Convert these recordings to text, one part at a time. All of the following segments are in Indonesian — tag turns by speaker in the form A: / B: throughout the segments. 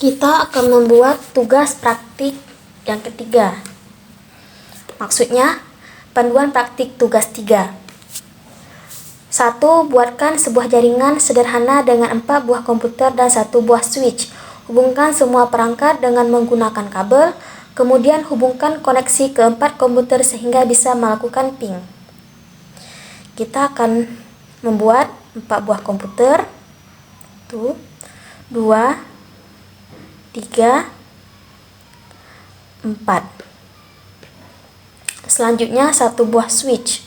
A: Kita akan membuat tugas praktik yang ketiga. Maksudnya, panduan praktik tugas 3. 1. Buatkan sebuah jaringan sederhana dengan 4 buah komputer dan 1 buah switch. Hubungkan semua perangkat dengan menggunakan kabel, kemudian hubungkan koneksi ke 4 komputer sehingga bisa melakukan ping. Kita akan membuat 4 buah komputer. 2, 3, 4. Selanjutnya 1 buah switch.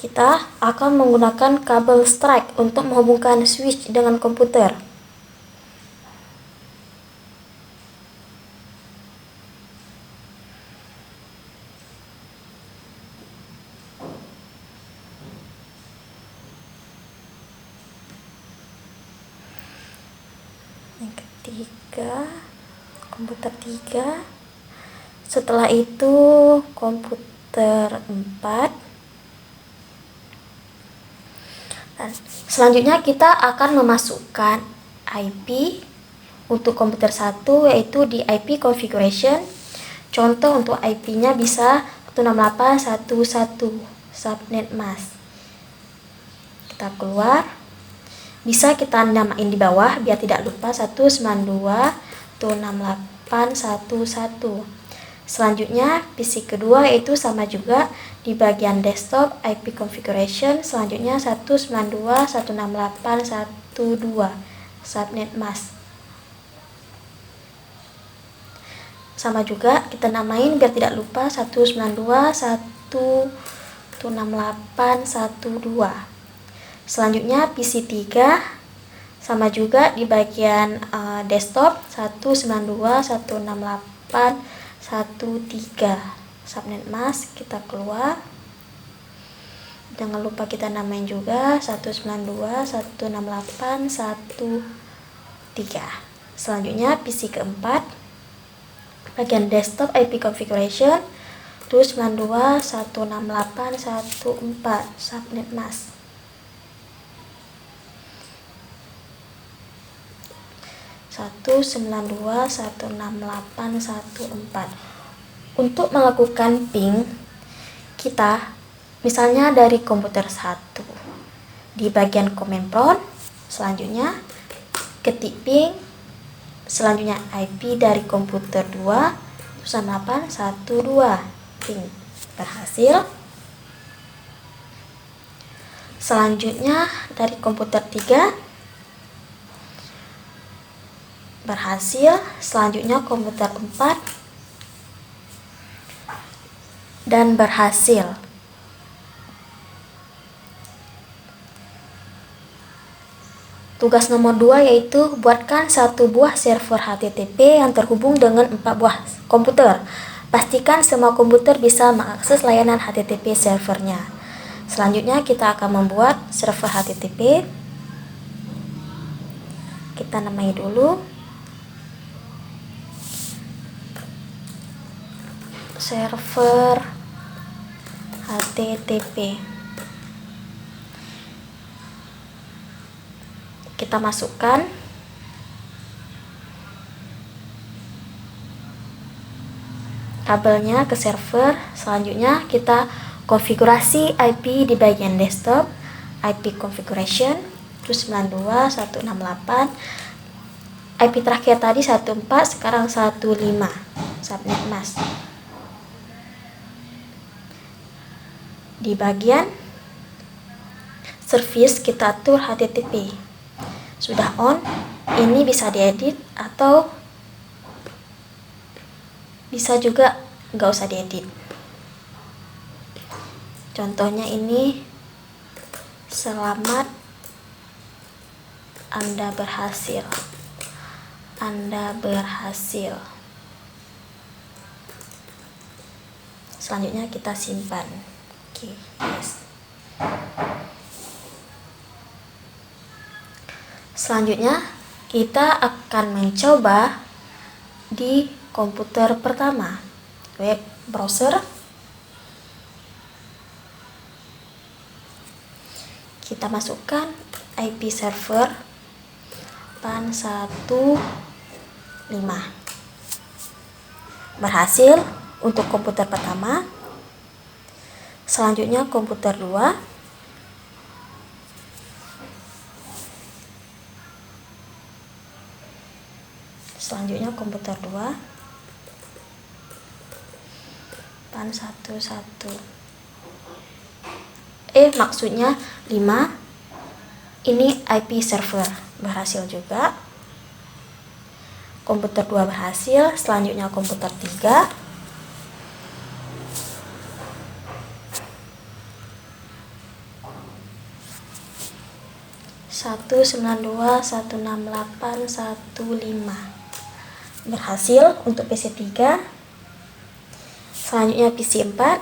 A: Kita akan menggunakan kabel strike untuk menghubungkan switch dengan komputer. Yang ketiga, komputer 3. Setelah itu komputer 4. Dan selanjutnya kita akan memasukkan IP untuk komputer 1, yaitu di IP configuration. Contoh untuk IP-nya bisa 168.1.1 subnet mask. Kita keluar. Bisa kita namain di bawah biar tidak lupa 192.168.1.1. Selanjutnya PC kedua yaitu sama juga di bagian desktop IP configuration. Selanjutnya 192.168.1.2 subnet mask. Sama juga kita namain biar tidak lupa 192.168.1.2. Selanjutnya PC 3 sama juga di bagian desktop 192.168.1.3 subnet mask. Kita keluar. Jangan lupa kita namain juga 192.168.1.3. Selanjutnya PC keempat, bagian desktop IP configuration 192.168.1.4 subnet mask. Untuk melakukan ping, kita misalnya dari komputer 1 di bagian command prompt, selanjutnya ketik ping, selanjutnya IP dari komputer 2 168.1.2 ping, berhasil. Selanjutnya dari komputer 3 berhasil. Selanjutnya komputer 4 dan berhasil. Tugas nomor 2 yaitu buatkan 1 buah server HTTP yang terhubung dengan 4 buah komputer. Pastikan semua komputer bisa mengakses layanan HTTP servernya. Selanjutnya kita akan membuat server HTTP. Kita namai dulu server HTTP. Kita masukkan kabelnya ke server. Selanjutnya kita konfigurasi IP di bagian desktop IP configuration 192.168. IP terakhir tadi 14, sekarang 15 subnet mask. Di bagian service kita atur HTTP sudah on. Ini bisa diedit atau bisa juga nggak usah diedit. Contohnya ini, selamat Anda berhasil. Anda berhasil. Selanjutnya kita simpan. Oke, yes. Selanjutnya kita akan mencoba di komputer pertama. browser. Kita masukkan IP server PAN15. Berhasil untuk komputer pertama. Selanjutnya komputer 2. Selanjutnya komputer 2 PAN11. Maksudnya 5. Ini IP server. Berhasil juga. Komputer 2 berhasil. Selanjutnya komputer 3. Satu 92.168.15 berhasil untuk PC 3. Selanjutnya PC 4.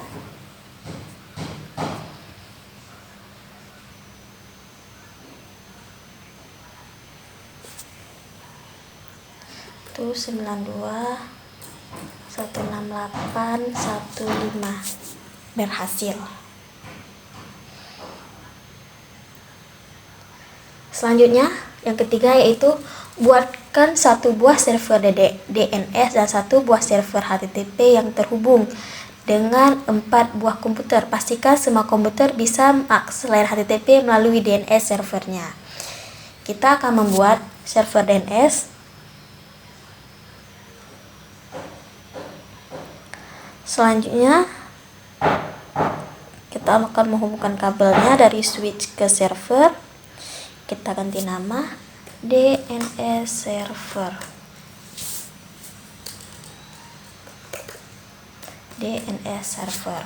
A: Itu 92.168.15 berhasil. Selanjutnya yang ketiga yaitu buatkan satu buah server DNS dan satu buah server HTTP yang terhubung dengan 4 buah komputer. Pastikan semua komputer bisa mengakses layar HTTP melalui DNS servernya. Kita akan membuat server DNS. Selanjutnya kita akan menghubungkan kabelnya dari switch ke server. Kita ganti nama DNS server. DNS server.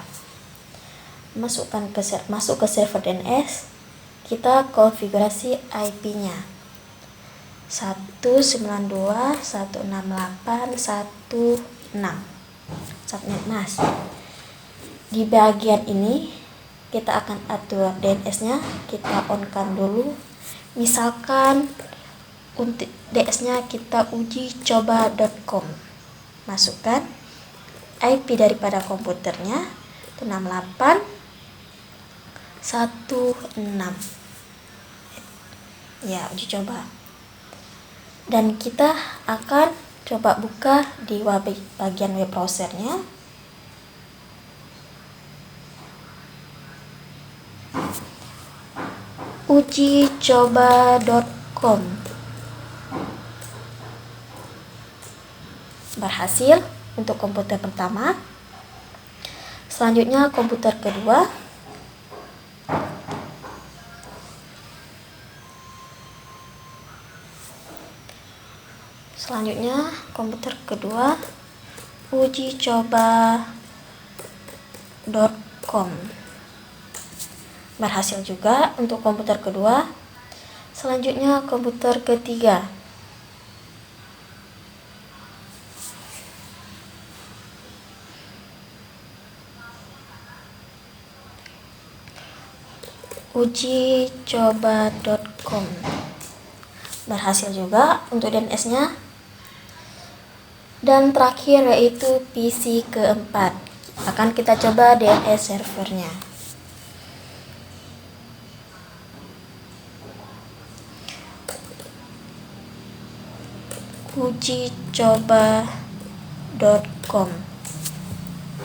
A: Masuk ke server DNS. Kita konfigurasi IP-nya 192.168.1.6 subnet mask. Di bagian ini kita akan atur DNS-nya. Kita on-kan dulu. Misalkan untuk DNS-nya kita uji coba.com. Masukkan IP daripada komputernya itu 68.1.6. Ya, uji coba. Dan kita akan coba buka di bagian web browsernya. Uji coba.com. Berhasil untuk komputer pertama. Selanjutnya komputer kedua. Uji coba.com. Berhasil juga untuk komputer kedua. Selanjutnya komputer ketiga. Uji coba.com. Berhasil juga untuk DNS-nya. Dan terakhir yaitu PC keempat. Akan kita coba DNS servernya. Uji coba.com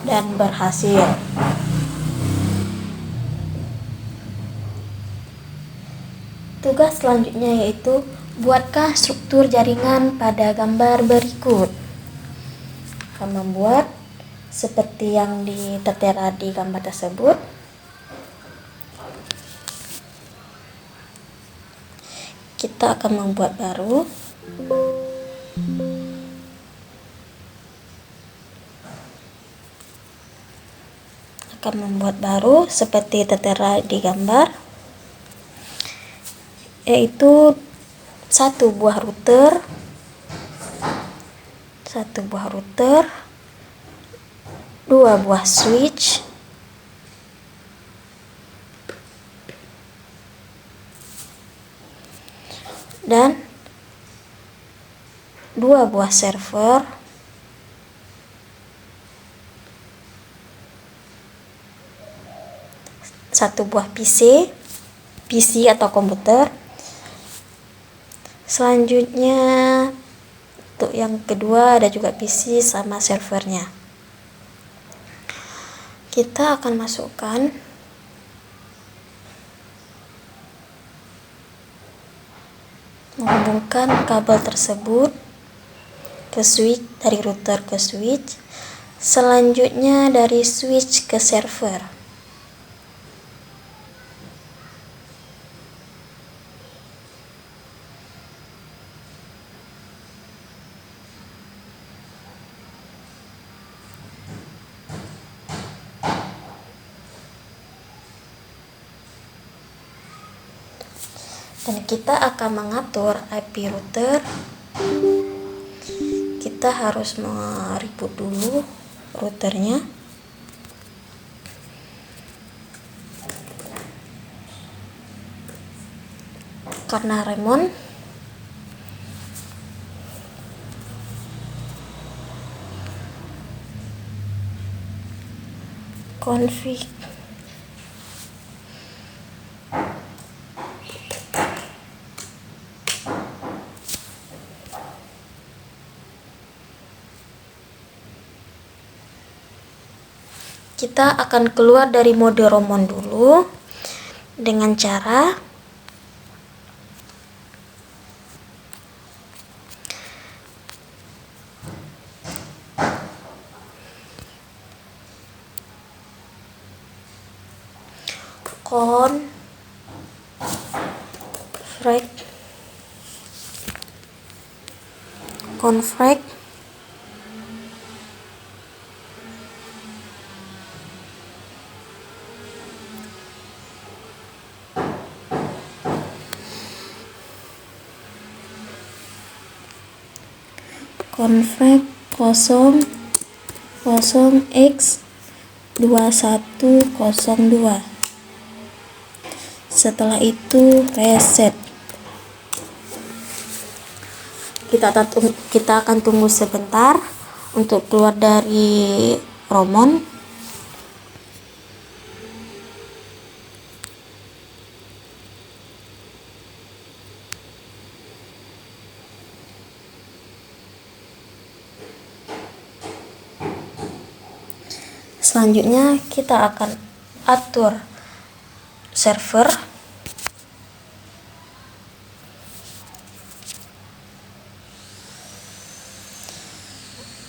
A: dan berhasil. Tugas selanjutnya yaitu buatkan struktur jaringan pada gambar berikut. Akan membuat seperti yang tertera di gambar tersebut. Kita akan membuat baru. Seperti tertera di gambar, yaitu satu buah router, dua buah switch, dan dua buah server satu buah PC atau komputer. Selanjutnya untuk yang kedua ada juga PC sama servernya. Kita akan masukkan menghubungkan kabel tersebut ke switch, dari router ke switch, selanjutnya dari switch ke server. Dan kita akan mengatur IP router. Kita harus mereboot dulu routernya. Karena remon, config kita akan keluar dari mode remon dulu dengan cara config config 00x2102. Setelah itu reset. Kita akan tunggu sebentar untuk keluar dari romon. Selanjutnya kita akan atur server.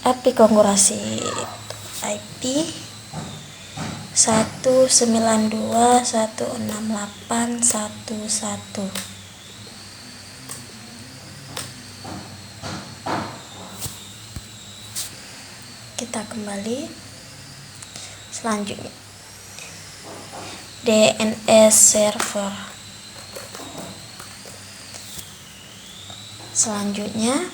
A: IP konfigurasi IP 192.168.1.1. Kita kembali. Selanjutnya DNS server. Selanjutnya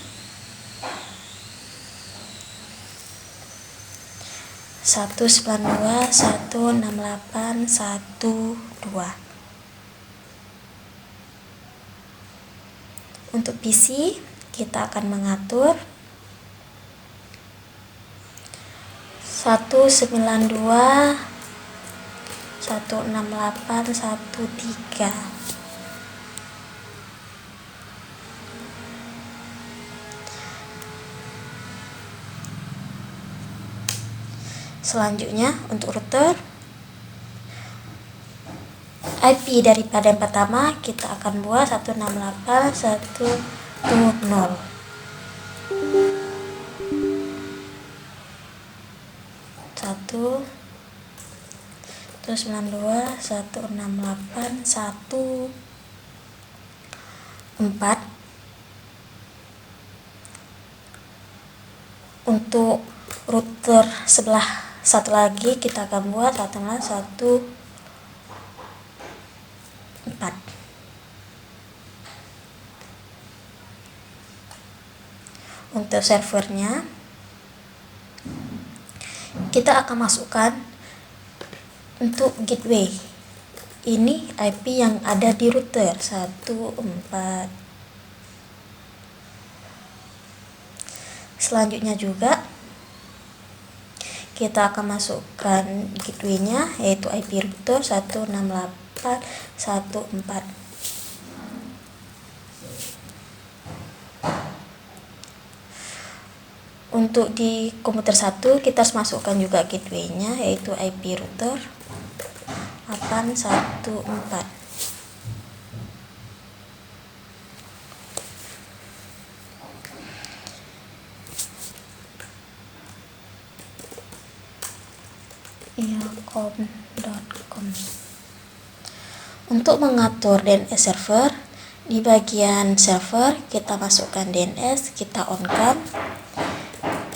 A: 192.168.1.2. Untuk PC kita akan mengatur 192.168.1.3. Selanjutnya untuk router, IP daripada yang pertama kita akan buat 168.1.0. Terus 92.168.1.4. Untuk router sebelah satu lagi kita akan buat 1.1.4. Untuk servernya kita akan masukkan untuk gateway. Ini IP yang ada di router 14. Selanjutnya juga kita akan masukkan gateway-nya, yaitu IP router 168.1.4. Untuk di komputer 1 kita harus masukkan juga gateway-nya, yaitu IP router 814. ilkom.com. Untuk mengatur DNS server, di bagian server kita masukkan DNS, kita on-kan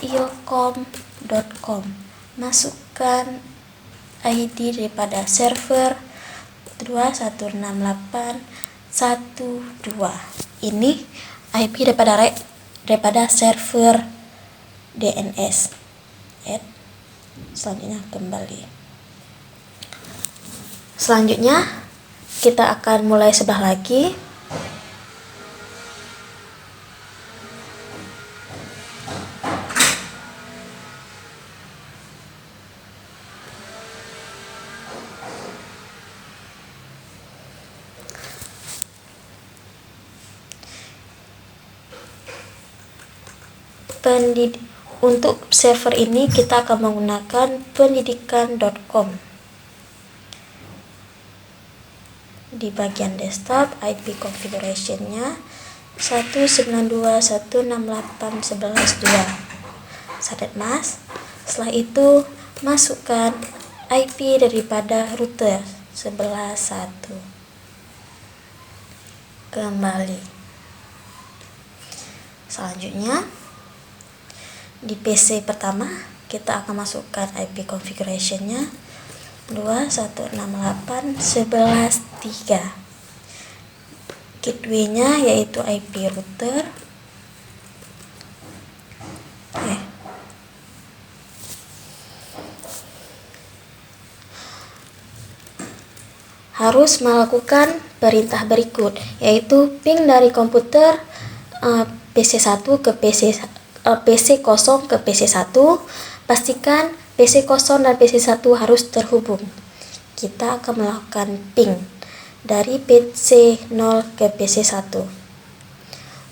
A: ilkom.com, masukkan ID daripada server 2168.1.2. Ini IP daripada server DNS. Selanjutnya kembali. Selanjutnya kita akan mulai sebelah lagi. Untuk server ini kita akan menggunakan pendidikan.com. Di bagian desktop, IP configuration-nya 192.168.11.2. Sadet mas. Setelah itu masukkan IP daripada router 11.1. Kembali. Selanjutnya di PC pertama kita akan masukkan IP configuration-nya 2.168.11.3. Gateway-nya yaitu IP router. Harus melakukan perintah berikut, yaitu ping dari komputer PC1 ke PC 0 ke PC1. Pastikan PC 0 dan PC1 harus terhubung. Kita akan melakukan ping dari PC 0 ke PC1.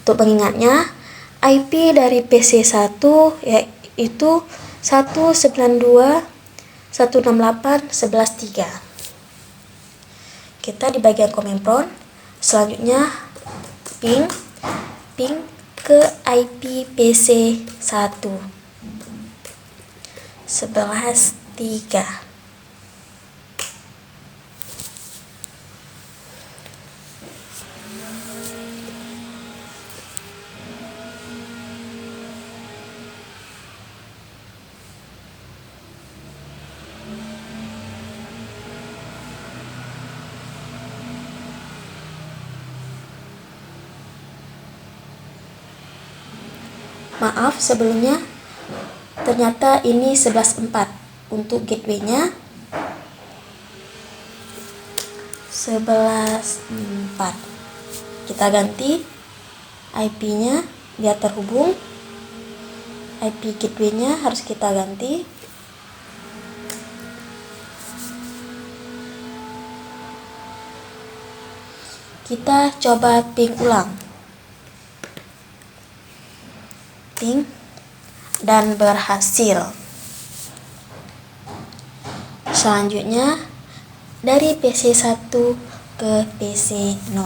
A: Untuk mengingatnya, IP dari PC1 yaitu 192.168.11.3. Kita di bagian command prompt. Selanjutnya ping ke IP PC 1 11.3. Maaf sebelumnya, ternyata ini 11.4 untuk gateway-nya. 11.4. Kita ganti IP-nya biar terhubung. IP gateway-nya harus kita ganti. Kita coba ping ulang. Ping dan berhasil. Selanjutnya dari PC 1 ke PC 0.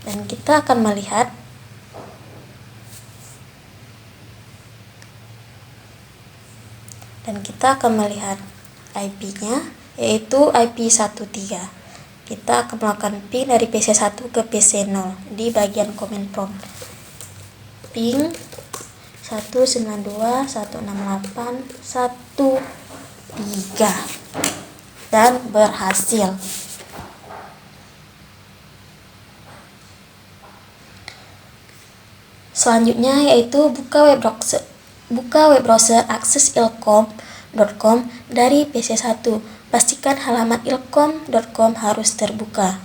A: Dan kita akan melihat IP-nya yaitu IP 13. Kita akan melakukan ping dari PC 1 ke PC 0 di bagian command prompt. Ping 192.168.1.3 dan berhasil. Selanjutnya yaitu buka web browser akses ilkom.com dari PC 1. Pastikan halaman ilkom.com harus terbuka.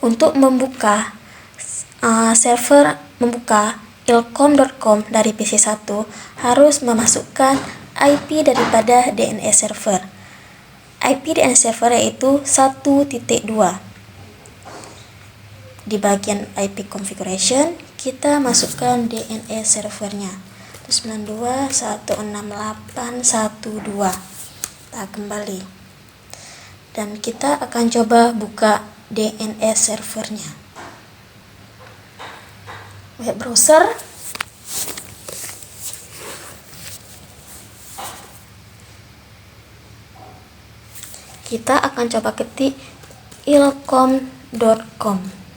A: Untuk membuka server membuka ilkom.com dari PC 1 harus memasukkan IP daripada DNS server. IP DNS server yaitu 1.2. Di bagian IP configuration kita masukkan DNS servernya 92.168.1.2. Kita kembali dan kita akan coba buka DNS servernya. Web browser, kita akan coba ketik ilkom.com.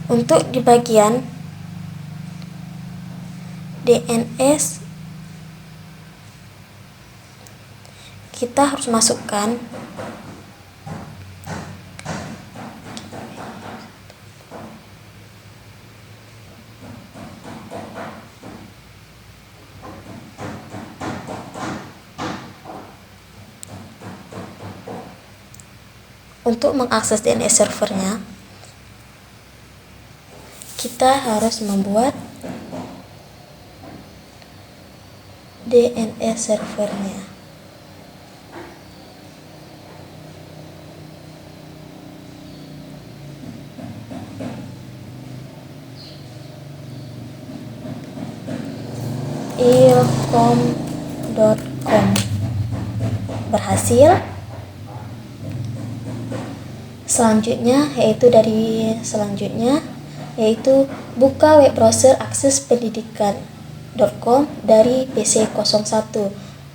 A: Untuk di bagian DNS kita harus masukkan untuk mengakses DNS servernya. Kita harus membuat DNS servernya. ilkom.com. Berhasil. Selanjutnya yaitu buka web browser akses pendidikan.com dari PC 01.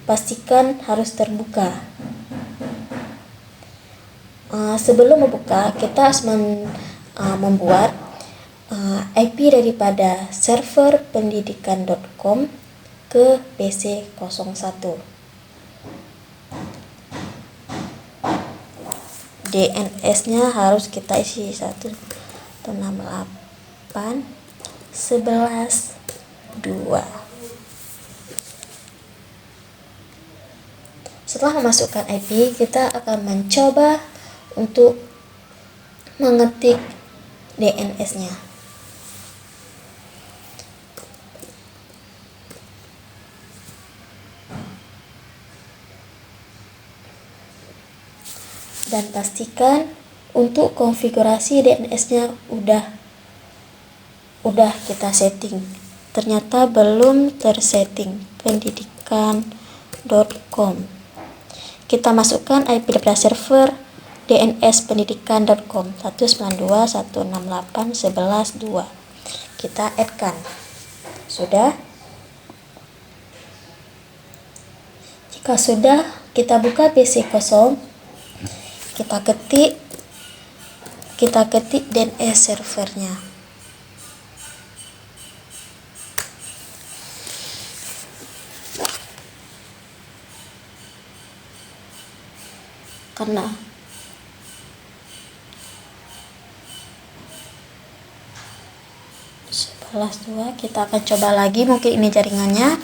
A: Pastikan harus terbuka. Sebelum membuka, kita harus membuat IP daripada server pendidikan.com ke PC 01. DNS-nya harus kita isi 168.11.2. Setelah memasukkan IP, kita akan mencoba untuk mengetik DNS-nya. Dan pastikan untuk konfigurasi DNS-nya udah kita setting. Ternyata belum tersetting pendidikan.com. Kita masukkan IP daripada server DNS pendidikan.com 192.168.11.2. Kita add-kan. Sudah? Jika sudah, kita buka PC kosong. Kita ketik DNS servernya. Karena /2 kita akan coba lagi, mungkin ini jaringannya.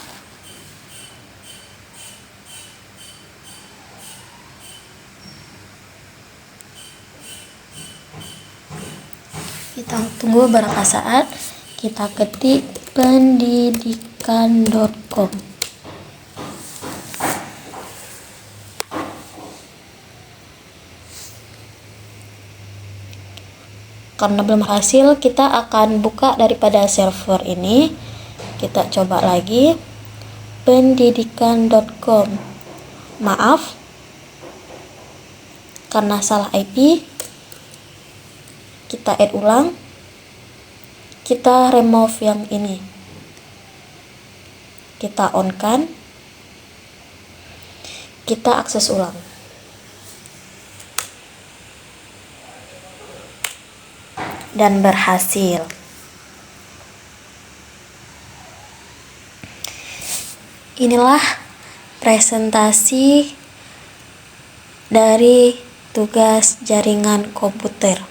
A: Kita tunggu beberapa saat. Kita ketik pendidikan.com. Karena belum berhasil, kita akan buka daripada server ini. Kita coba lagi pendidikan.com. Maaf karena salah IP. Kita add ulang. Kita remove yang ini. Kita on kan. Kita akses ulang. Dan berhasil. Inilah presentasi dari tugas jaringan komputer.